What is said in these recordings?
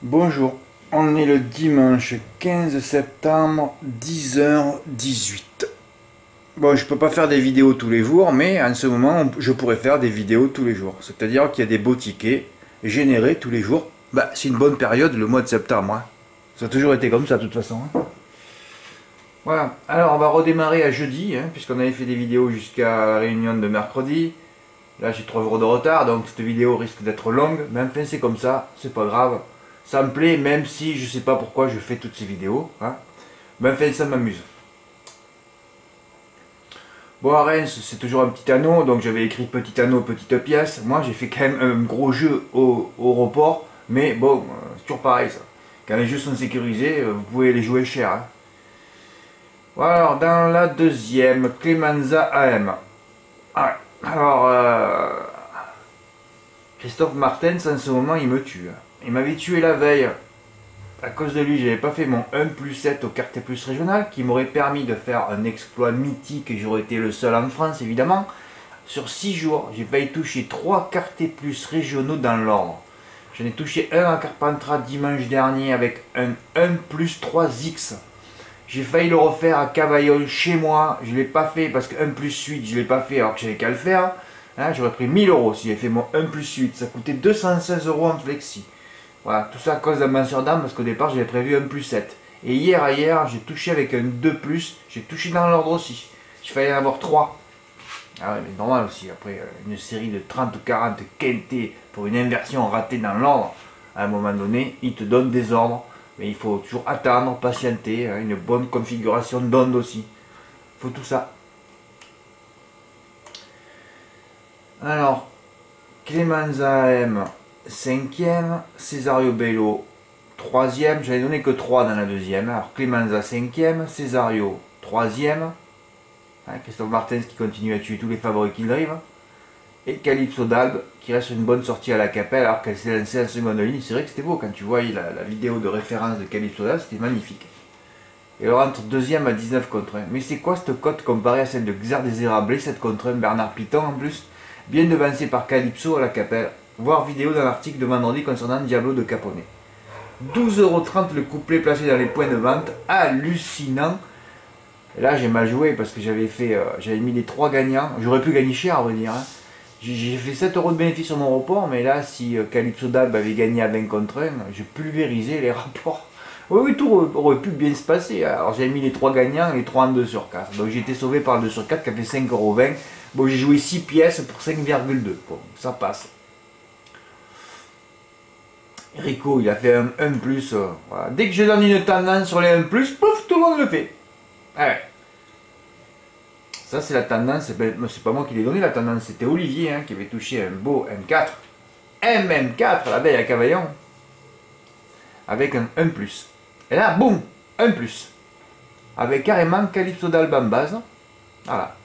Bonjour, on est le dimanche 15 septembre, 10h18. Bon, je peux pas faire des vidéos tous les jours, mais en ce moment, je pourrais faire des vidéos tous les jours. C'est-à-dire qu'il y a des beaux tickets générés tous les jours. Bah, c'est une bonne période, le mois de septembre, hein. Ça a toujours été comme ça, de toute façon, hein. Voilà, alors on va redémarrer à jeudi, hein, puisqu'on avait fait des vidéos jusqu'à la réunion de mercredi. Là, j'ai 3 jours de retard, donc cette vidéo risque d'être longue, mais enfin, c'est comme ça, c'est pas grave. Ça me plaît, même si je sais pas pourquoi je fais toutes ces vidéos, hein. Mais enfin, ça m'amuse. Bon, à Reims, c'est toujours un petit anneau, donc j'avais écrit petit anneau, petite pièce. Moi, j'ai fait quand même un gros jeu au report, mais bon, c'est toujours pareil ça. Quand les jeux sont sécurisés, vous pouvez les jouer cher, hein. Voilà, alors dans la deuxième, Clemenza AM. Ah, alors, Christophe Martens, en ce moment, il me tue. Il m'avait tué la veille. À cause de lui, j'avais pas fait mon 1+7 au quartier plus régional, qui m'aurait permis de faire un exploit mythique et j'aurais été le seul en France, évidemment. Sur 6 jours, j'ai failli toucher 3 quartiers plus régionaux dans l'ordre. J'en ai touché un à Carpentras dimanche dernier avec un 1+3X. J'ai failli le refaire à Cavaillon chez moi, je l'ai pas fait parce que 1+8 je l'ai pas fait alors que j'avais qu'à le faire. Hein, j'aurais pris 1000 euros si j'avais fait mon 1+8, ça coûtait 216 euros en flexi. Voilà, tout ça à cause d'un masseur d'âme parce qu'au départ j'avais prévu 1+7. Et hier, j'ai touché avec un 2+, j'ai touché dans l'ordre aussi. Il fallait en avoir 3. Ah ouais, mais normal aussi, après une série de 30 ou 40 quintés pour une inversion ratée dans l'ordre, à un moment donné, il te donne des ordres. Mais il faut toujours attendre, patienter, hein, une bonne configuration d'onde aussi. Il faut tout ça. Alors, Clemenza AM, 5e, Cesario Bello, 3e. J'avais donné que 3 dans la deuxième. Alors, Clemenza, 5e, Cesario, 3e. Hein, Christophe Martens qui continue à tuer tous les favoris qui drivent. Et Calypso d'Albe qui reste une bonne sortie à la Capelle alors qu'elle s'est lancée en seconde ligne. C'est vrai que c'était beau quand tu voyais la vidéo de référence de Calypso d'Albe, c'était magnifique. Et elle rentre deuxième à 19 contre 1. Mais c'est quoi cette cote comparée à celle de Xer des Érablés, 7 contre 1, Bernard Piton en plus, bien devancé par Calypso à la Capelle. Voir vidéo dans l'article de vendredi concernant Diablo de Caponnet. 12,30 € le couplet placé dans les points de vente, hallucinant. Et là j'ai mal joué parce que j'avais mis les 3 gagnants, j'aurais pu gagner cher à vrai dire, hein. J'ai fait 7 € de bénéfice sur mon report, mais là, si Calypso d'Albe avait gagné à 20 contre 1, je pulvérisais les rapports. Oui, tout aurait pu bien se passer. Alors j'ai mis les 3 gagnants et les 3 en 2 sur 4. Donc j'ai été sauvé par le 2 sur 4 qui a fait 5,20 €. Bon, j'ai joué 6 pièces pour 5,2. Bon, ça passe. Rico, il a fait un 1+. Voilà. Dès que je donne une tendance sur les 1+, pouf, tout le monde le fait. Ah ouais. Ça c'est la tendance, c'est pas moi qui l'ai donné la tendance, c'était Olivier hein, qui avait touché un beau M4. MM4 la veille à Cavaillon. Avec un 1+. Et là, boum, 1+. Avec carrément Calypso d'Albe en base. Voilà.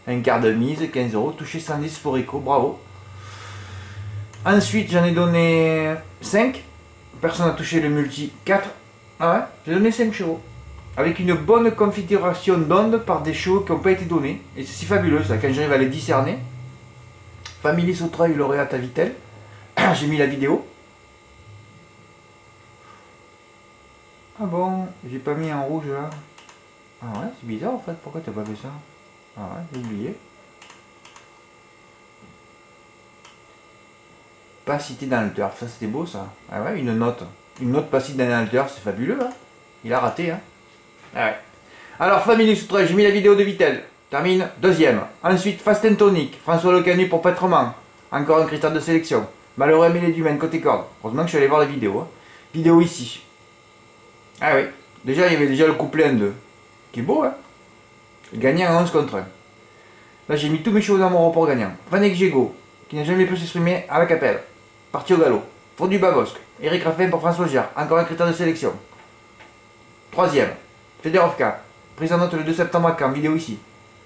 Un quart de mise, 15 €, touché 110 pour Rico, bravo. Ensuite j'en ai donné 5. Personne n'a touché le multi 4. Ah ouais, j'ai donné 5 chevaux. Avec une bonne configuration d'ondes par des chevaux qui n'ont pas été donnés. Et c'est si fabuleux ça, quand j'arrive à les discerner. Family Sautreuil, lauréate à Vitel. J'ai mis la vidéo. Ah bon, j'ai pas mis en rouge là. Ah ouais, c'est bizarre en fait, pourquoi t'as pas fait ça? Ah ouais, j'ai oublié. Pas cité dans le turf, ça c'était beau ça. Ah ouais, une note. Une note pas citée dans le turf, c'est fabuleux hein. Il a raté hein. Ah ouais. Alors, Family Sautreuil, j'ai mis la vidéo de Vitel. Termine, deuxième. Ensuite, Fast and Tonic, François Lecanu pour Petrement. Encore un critère de sélection. Malheureux Amélie Dumaine, côté corde. Heureusement que je suis allé voir la vidéo. Hein. Vidéo ici. Ah oui. Déjà, il y avait déjà le couplet 1-2. Qui est beau, hein. Gagnant en 11 contre 1. Là, j'ai mis tous mes chevaux dans mon report gagnant. Vanek Jego, qui n'a jamais pu s'exprimer à la Capelle. Parti au galop. Pour du Babosque. Eric Raffin pour François Gère. Encore un critère de sélection. Troisième. Federovka. Prise en note le 2 septembre à Caen, vidéo ici.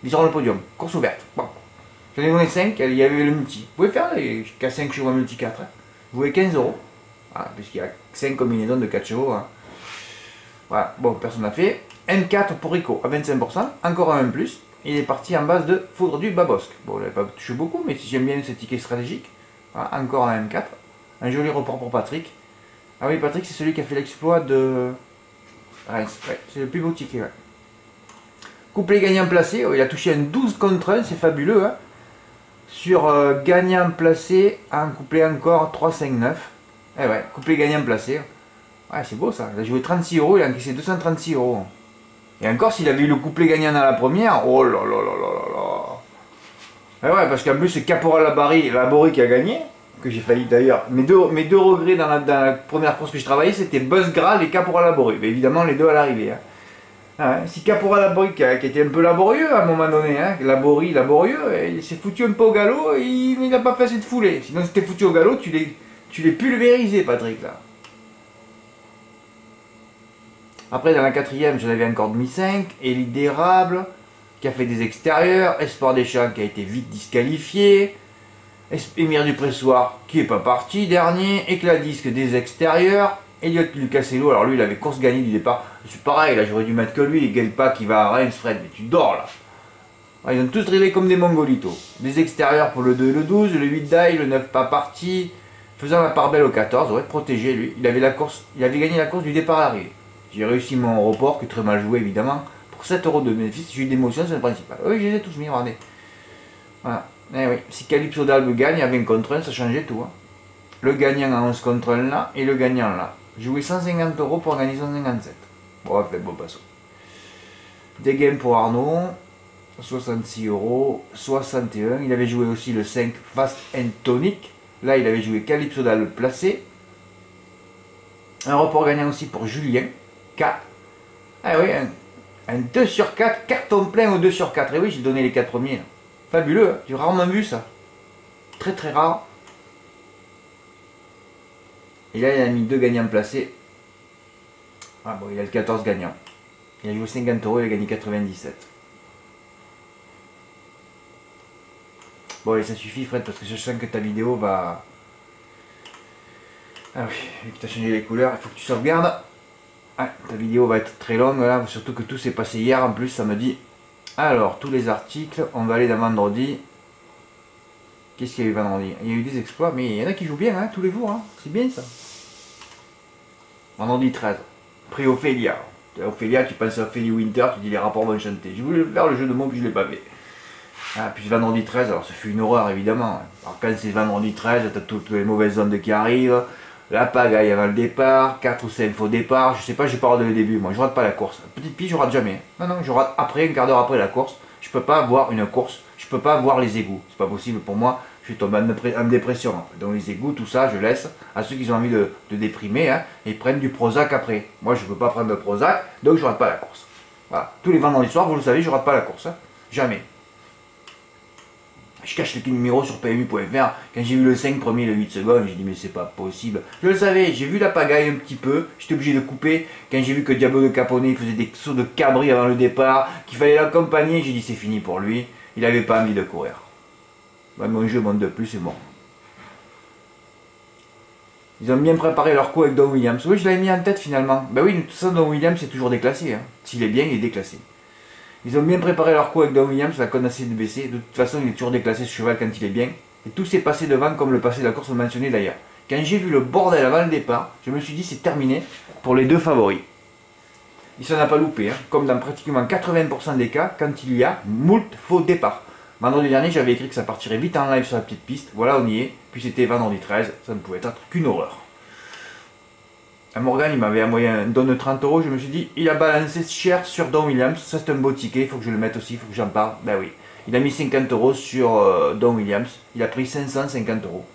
Visant le podium, course ouverte. Bon. J'en ai donné 5, il y avait le multi. Vous pouvez faire jusqu'à 5 chevaux multi 4. Hein. Vous voulez 15 €. Voilà, puisqu'il y a 5 combinaisons de 4 chevaux. Hein. Voilà, bon, personne n'a fait. M4 pour Rico à 25%, encore un 1+. Il est parti en base de foudre du Babosque. Bon, il n'avait pas touché beaucoup, mais si j'aime bien ce ticket stratégique. Voilà, encore un M4. Un joli report pour Patrick. Ah oui, Patrick, c'est celui qui a fait l'exploit de Reims. Ouais, c'est le plus beau ticket. Ouais. Couplet gagnant placé, oh, il a touché un 12 contre 1, c'est fabuleux. Hein. Sur gagnant placé, un couplet encore 3,59. Eh ouais, couplet gagnant placé. Ouais, c'est beau ça. Il a joué 36 euros, il a encaissé 236 euros. Et encore, s'il avait eu le couplet gagnant dans la première, oh là là là là là là. Eh ouais, parce qu'en plus, c'est Caporal Laborie qui a gagné, que j'ai failli d'ailleurs. Mes deux regrets dans la première course que je travaillais, c'était Buzz Graal et Caporal Laborie. Mais évidemment, les deux à l'arrivée. Hein. Ah ouais, si Caporal Laborie, qui était un peu laborieux à un moment donné, hein, laborieux, il s'est foutu un peu au galop et il n'a pas fait assez de foulée. Sinon, si t'es foutu au galop, tu l'es pulvérisé, Patrick, là. Après, dans la quatrième, j'en avais encore demi-5. Élite d'érable, qui a fait des extérieurs. Espoir des Champs, qui a été vite disqualifié. Émir du Pressoir, qui n'est pas parti, dernier. Éclat disque des extérieurs. Elliot Lucasello, alors lui, il avait course gagnée du départ. C'est pareil, là, j'aurais dû mettre que lui. Et Gelpa qui va à Reims, Fred, mais tu dors, là. Ah, ils ont tous drillé comme des mongolitos. Des extérieurs pour le 2 et le 12, le 8 d'ail, le 9 pas parti. Faisant la part belle au 14, aurait protégé, lui. Il avait gagné la course du départ à l'arrivée. J'ai réussi mon report, qui est très mal joué évidemment, pour 7 euros de bénéfice. J'ai eu d'émotion, c'est le principal. Oui, je les ai tous mis, regardez. Voilà. Eh oui, si Calypso d'Albe gagne à 20 contre 1, ça changeait tout. Hein. Le gagnant à 11 contre 1 là, et le gagnant là. J'ai joué 150 euros pour gagner 157. Bon, fait bon passo. Des games pour Arnaud, 66 euros, 61. Il avait joué aussi le 5 Fast and Tonic. Là, il avait joué Calypso d'Albe placé. Un report gagnant aussi pour Julien. 4. Ah oui, un 2 sur 4, carton plein au 2 sur 4. Et oui, j'ai donné les 4 premiers. Là. Fabuleux, hein. J'ai rarement vu ça. Très très rare. Et là, il a mis 2 gagnants placés. Ah bon, il a le 14 gagnant. Il a joué 50 euros, il a gagné 97. Bon, allez, ça suffit, Fred, parce que je sens que ta vidéo va... Ah oui, vu que tu as changé les couleurs, il faut que tu sauvegardes. Ah, ta vidéo va être très longue là, surtout que tout s'est passé hier en plus samedi. Alors, tous les articles, on va aller dans vendredi. Qu'est-ce qu'il y a eu vendredi? Il y a eu des exploits, mais il y en a qui jouent bien hein, tous les jours, hein. C'est bien ça. Vendredi 13, prix Ophélia. Ophélia, tu penses à Ophélie Winter, tu dis les rapports vont chanter. Je voulais faire le jeu de mots, puis je ne l'ai pas fait. Ah, puis vendredi 13, alors ça fait une horreur évidemment. Alors quand c'est vendredi 13, tu as toutes les mauvaises ondes qui arrivent. La pagaille avant le départ, 4 ou 5 faux départ, je sais pas, j'ai pas regardé le début, moi je rate pas la course. Petite pige, je rate jamais. Non, non, je rate après, un quart d'heure après la course. Je peux pas voir une course, je peux pas voir les égouts. C'est pas possible pour moi, je suis tombé en dépression. Donc les égouts, tout ça, je laisse à ceux qui ont envie de déprimer, hein, et prennent du Prozac après. Moi je peux pas prendre de Prozac, donc je rate pas la course. Voilà, tous les vendredis soirs, vous le savez, je rate pas la course, hein. Jamais. Je cache le numéro sur PMU.fr. Quand j'ai vu le 5 premier, le 8 secondes, j'ai dit mais c'est pas possible. Je le savais, j'ai vu la pagaille un petit peu, j'étais obligé de couper. Quand j'ai vu que Diablo de Capone il faisait des sauts de cabri avant le départ, qu'il fallait l'accompagner, j'ai dit c'est fini pour lui. Il avait pas envie de courir. Ben, mon jeu monte de plus, c'est bon. Ils ont bien préparé leur coup avec Don Williams. Oui, je l'avais mis en tête finalement. Ben oui, de toute façon, Don Williams c'est toujours déclassé. Hein. S'il est bien, il est déclassé. Ils ont bien préparé leur coup avec Don Williams, la connaissait de baisser. De toute façon, il est toujours déclassé ce cheval quand il est bien. Et tout s'est passé devant comme le passé de la course le mentionnait d'ailleurs. Quand j'ai vu le bordel avant le départ, je me suis dit c'est terminé pour les deux favoris. Il s'en a pas loupé, hein, comme dans pratiquement 80% des cas quand il y a moult faux départ. Vendredi dernier, j'avais écrit que ça partirait vite en live sur la petite piste. Voilà, on y est. Puis c'était vendredi 13, ça ne pouvait être qu'une horreur. À Morgan, il m'avait envoyé un don de 30 euros. Je me suis dit, il a balancé cher sur Don Williams. Ça, c'est un beau ticket. Il faut que je le mette aussi. Il faut que j'en parle. Ben oui. Il a mis 50 euros sur Don Williams. Il a pris 550 euros.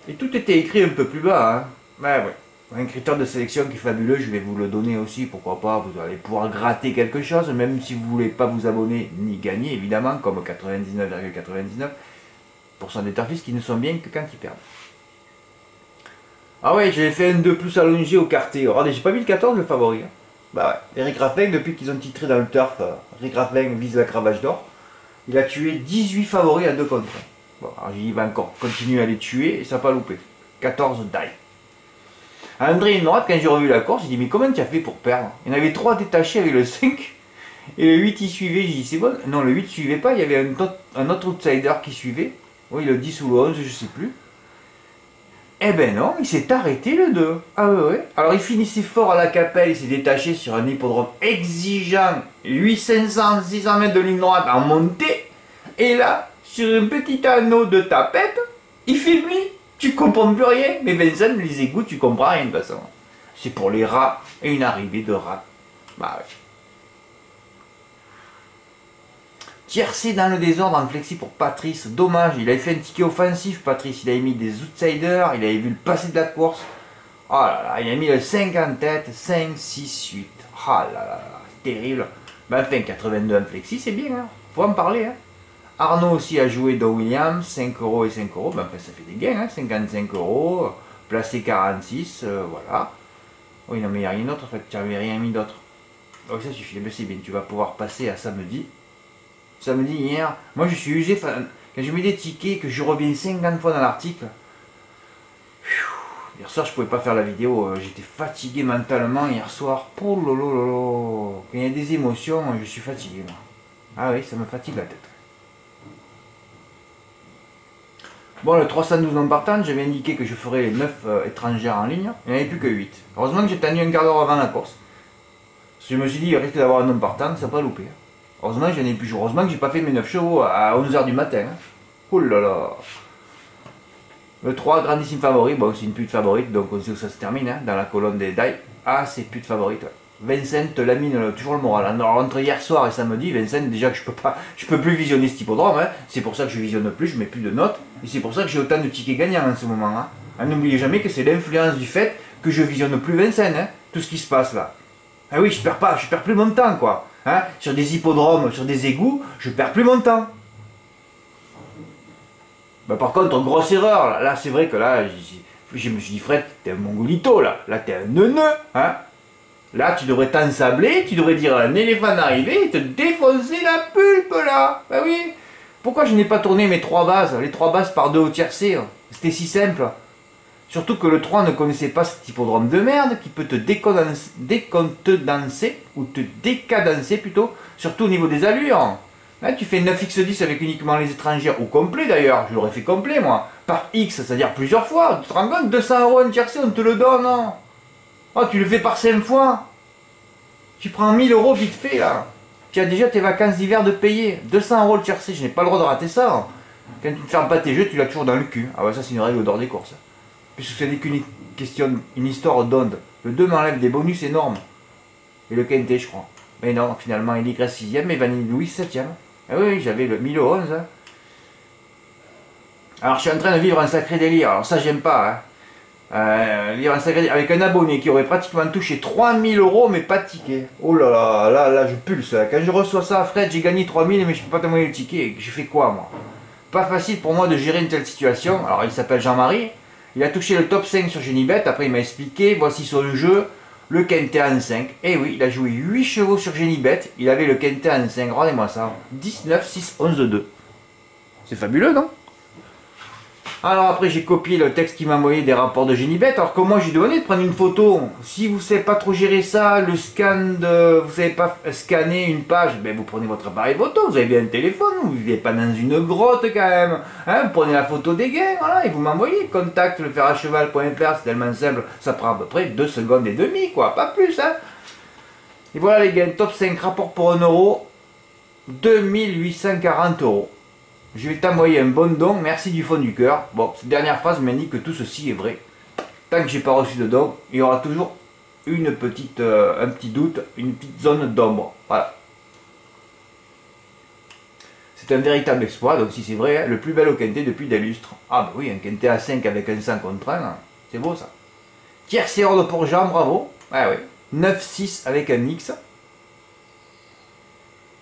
Et tout était écrit un peu plus bas. Hein. Ben oui. Un critère de sélection qui est fabuleux. Je vais vous le donner aussi. Pourquoi pas. Vous allez pouvoir gratter quelque chose. Même si vous ne voulez pas vous abonner ni gagner, évidemment. Comme 99,99% des tarifs qui ne sont bien que quand ils perdent. Ah ouais, j'avais fait un 2 plus allongé au quartier. Regardez, j'ai pas mis le 14, le favori. Hein. Bah ouais, Eric Raffin, depuis qu'ils ont titré dans le turf, Eric Raffin vise la cravache d'or. Il a tué 18 favoris à 2 contre 1. Bon, alors il va encore continuer à les tuer et ça n'a pas loupé. 14 die. André Norat, quand j'ai revu la course, j'ai dit mais comment tu as fait pour perdre? Il y en avait 3 détachés avec le 5 et le 8 il suivait. J'ai dit c'est bon. Non, le 8 suivait pas, il y avait un autre outsider qui suivait. Oui, le 10 ou le 11, je sais plus. Eh ben non, il s'est arrêté le 2. Ah ouais. Alors il finissait fort à la Capelle, il s'est détaché sur un hippodrome exigeant, 800, 600 mètres de ligne droite en montée. Et là, sur un petit anneau de tapette, il faiblit. Tu comprends plus rien. Mais Vincent, les égouts, tu comprends rien de toute façon. C'est pour les rats et une arrivée de rats. Bah ouais. Tiercé dans le désordre en flexi pour Patrice. Dommage, il avait fait un ticket offensif, Patrice. Il avait mis des outsiders, il avait vu le passé de la course. Oh là là, il a mis le 5 en tête, 5, 6, 8. Oh là là là, terrible. Mais enfin, 82 en flexi, c'est bien, hein. Faut en parler, hein. Arnaud aussi a joué dans Williams, 5 euros et 5 euros. Ben, enfin, ça fait des gains, hein. 55 euros, placé 46, voilà. Oui, non, mais il n'y a rien d'autre en fait, tu n'avais rien mis d'autre. Donc ça suffit, c'est bien, tu vas pouvoir passer à samedi. Samedi, hier, moi je suis usé, quand je mets des tickets, que je reviens 50 fois dans l'article. Hier soir, je pouvais pas faire la vidéo, j'étais fatigué mentalement hier soir. Oh lolo, quand il y a des émotions, je suis fatigué. Moi. Ah oui, ça me fatigue la tête. Bon, le 312 non partant, j'avais indiqué que je ferais les 9 étrangères en ligne. Il n'y en avait plus que 8. Heureusement que j'ai tenu un quart d'heure avant la course. Parce que je me suis dit, il risque d'avoir un non partant, ça n'a pas loupé. Heureusement que j'en ai plus. Heureusement que j'ai pas fait mes 9 chevaux à 11h du matin. Oh là là. Le 3, grandissime favori. Bon, c'est une pute favorite, donc on sait où ça se termine, hein, dans la colonne des die. Ah, c'est pute favorite, ouais. Vincent lamine toujours le moral. Alors, entre hier soir et samedi, Vincent, déjà que je peux plus visionner cet hippodrome. Hein. C'est pour ça que je visionne plus, je mets plus de notes. Et c'est pour ça que j'ai autant de tickets gagnants en ce moment. Hein. N'oubliez jamais que c'est l'influence du fait que je visionne plus Vincent, hein, tout ce qui se passe là. Ah oui, je perds plus mon temps, quoi. Hein. Sur des hippodromes, sur des égouts, je perds plus mon temps. Bah, par contre, grosse erreur, là c'est vrai que là, je me suis dit, Fred, t'es un mongolito, là t'es un neuneu, hein. Là, tu devrais t'ensabler, tu devrais dire à un éléphant d'arriver et te défoncer la pulpe, là. Bah oui. Pourquoi je n'ai pas tourné mes 3 bases, les 3 bases par 2 au tiercé? C'était si simple. Surtout que le 3 ne connaissait pas cet hippodrome de merde qui peut te décontenancer, ou te décadencer plutôt, surtout au niveau des allures. Là, tu fais 9x10 avec uniquement les étrangères, ou complet d'ailleurs, je l'aurais fait complet moi, par X, c'est-à-dire plusieurs fois. Tu te rends compte, 200 € un tiercé, on te le donne, non? Oh, tu le fais par 5 fois. Tu prends 1000 € vite fait là. Tu as déjà tes vacances d'hiver de payer. 200 € le tiercé, je n'ai pas le droit de rater ça. Quand tu ne fermes pas tes jeux, tu l'as toujours dans le cul. Ah ouais, ça c'est une règle d'or des courses. Puisque ce n'est qu'une question, une histoire d'onde. Le 2 m'enlève des bonus énormes. Et le quintet, je crois. Mais non, finalement, il est 6ème et Vanille Louis 7ème. Ah oui, j'avais le 1000 € 11. Hein. Alors je suis en train de vivre un sacré délire. Alors ça, j'aime pas. Hein. Avec un abonné qui aurait pratiquement touché 3000 € mais pas de ticket. Oh là là, là je pulse. Quand je reçois ça, Fred, j'ai gagné 3000 mais je peux pas t'envoyer le ticket. Je fais quoi moi? Pas facile pour moi de gérer une telle situation. Alors il s'appelle Jean-Marie. Il a touché le top 5 sur Génibet. Après il m'a expliqué, voici son jeu, le quintet en 5. Et oui, il a joué 8 chevaux sur Génibet. Il avait le quintet en 5. Regardez-moi ça. 19, 6, 11, 2. C'est fabuleux, non? Alors après j'ai copié le texte qui m'a envoyé des rapports de Génibet. Alors que moi j'ai demandé de prendre une photo. Si vous ne savez pas trop gérer ça, le scan de... Vous ne savez pas scanner une page, ben vous prenez votre appareil photo, vous avez bien un téléphone, vous ne vivez pas dans une grotte quand même. Hein, vous prenez la photo des gains, voilà, et vous m'envoyez. Contact leferracheval.fr, c'est tellement simple, ça prend à peu près 2 secondes et demie, quoi, pas plus. Hein. Et voilà les gains, top 5, rapport pour 1 €, 2840 €. Je vais t'envoyer un bon don, merci du fond du cœur. Bon, cette dernière phrase m'indique que tout ceci est vrai. Tant que j'ai pas reçu de don, il y aura toujours un petit doute, une petite zone d'ombre. Voilà. C'est un véritable exploit, donc si c'est vrai, hein, le plus bel au quintet depuis des lustres. Ah bah oui, un quintet à 5 avec un 100 contre 1, hein, c'est beau ça. Tiercé ordre pour Jean, bravo. Ah oui. 9-6 avec un X.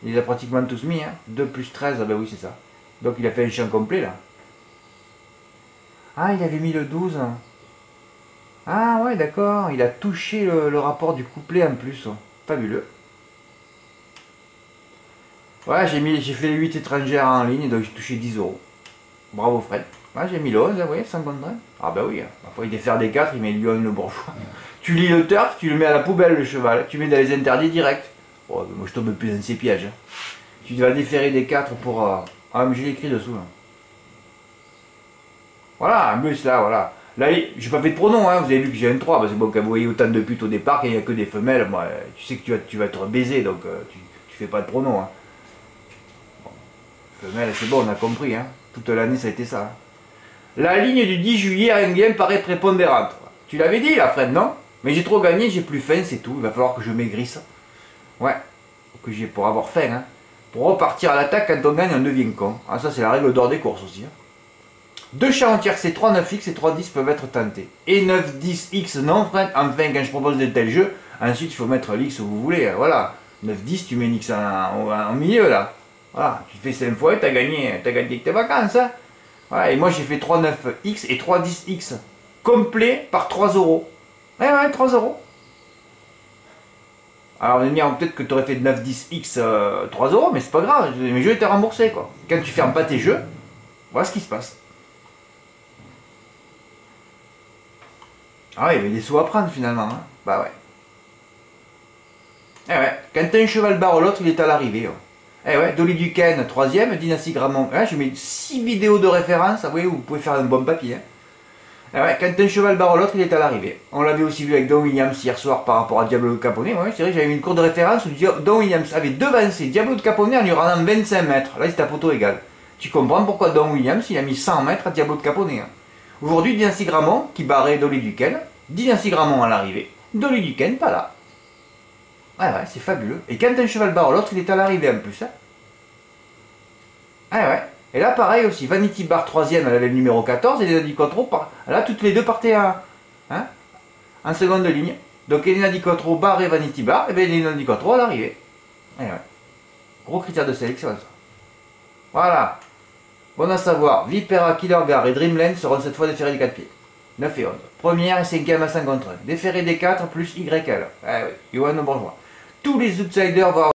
Il les a pratiquement tous mis, hein. 2 plus 13, ah bah oui c'est ça. Donc il a fait un champ complet là. Ah, il avait mis le 12. Ah ouais, d'accord. Il a touché le rapport du couplet en plus. Fabuleux. Ouais, j'ai fait les 8 étrangères en ligne, donc j'ai touché 10 €. Bravo Fred. Ouais, j'ai mis le 11, oui, sans contrainte. Ah bah oui, parfois il défaire des 4, il met Lyon le bourgeois. Tu lis le turf, tu le mets à la poubelle le cheval, tu mets dans les interdits direct. Oh, moi je tombe plus dans ces pièges. Hein. Tu vas déférer des 4 pour... Ah mais j'ai écrit dessous là. Voilà, en plus là, voilà. Là, j'ai pas fait de pronom, hein. Vous avez vu que j'ai un 3, parce que bon, quand vous voyez autant de putes au départ, qu'il n'y a que des femelles, moi, tu sais que tu vas être baisé, donc tu fais pas de pronom. Hein. Bon. Femelle, c'est bon, on a compris. Hein. Toute l'année, ça a été ça. Hein. La ligne du 10 juillet à Enghien paraît prépondérante. Tu l'avais dit, la Fred, non? Mais j'ai trop gagné, j'ai plus faim, c'est tout. Il va falloir que je maigrisse. Ouais, que j'ai pour avoir faim. Hein. Pour repartir à l'attaque, quand on gagne, on devient con. Ah, ça, c'est la règle d'or des courses aussi. Hein. Deux chats entières C3, 9X et 3-10 peuvent être tentés. Et 9-10X non, Fred. Enfin, quand je propose de tels jeux, ensuite, il faut mettre l'X où vous voulez. Hein. Voilà. 9-10, tu mets une X en milieu, là. Voilà. Tu fais 5 fois et t'as gagné tes vacances. Hein. Voilà. Et moi, j'ai fait 3-9X et 3-10X. Complet par 3 euros. Ouais, 3 euros. Alors, on va dire peut-être que tu aurais fait 9-10X 3 euros, mais c'est pas grave. Mes jeux étaient remboursés, quoi. Quand tu fermes pas tes jeux, voilà ce qui se passe. Ah ouais, il y avait des sous à prendre finalement. Hein. Bah ouais. Eh ouais, quand t'as un cheval barre l'autre, il est à l'arrivée. Ouais. Eh ouais, Dolly Duquesne, 3ème, Dynastie Gramont. Ouais, je mets 6 vidéos de référence, vous voyez, vous pouvez faire un bon papier. Hein. Eh ouais, quand un cheval barre l'autre, il est à l'arrivée. On l'avait aussi vu avec Don Williams hier soir par rapport à Diablo de Capone. Ouais, c'est vrai, j'avais une cour de référence où Don Williams avait devancé Diablo de Capone en lui rendant 25 mètres. Là, c'est à poteau égal. Tu comprends pourquoi Don Williams, il a mis 100 mètres à Diablo de Capone. Hein. Aujourd'hui, Dynastie Gramont, qui barrait Dolly Duquesne. Dynastie Gramont à l'arrivée. Dolly Duquesne, pas là. Ouais, c'est fabuleux. Et quand un cheval barre l'autre, il est à l'arrivée en plus. Hein. Ouais. Et là, pareil aussi. Vanity Bar 3ème, elle avait le numéro 14. Et Elena Di Quattro, là, toutes les deux partaient en seconde ligne. Donc, Elena Di Quattro barre et Vanity Bar. Et bien, Elena Di Quattro à l'arrivée. Ouais. Gros critère de sélection, ça. Voilà. Bon à savoir. Vipera, Killergar et Dreamland seront cette fois déférés des 4 pieds. 9 et 11. Première et 5ème à 5 contre 1. Déféré des 4 plus YL. Ah oui, Yoann Bourgeois. Tous les outsiders vont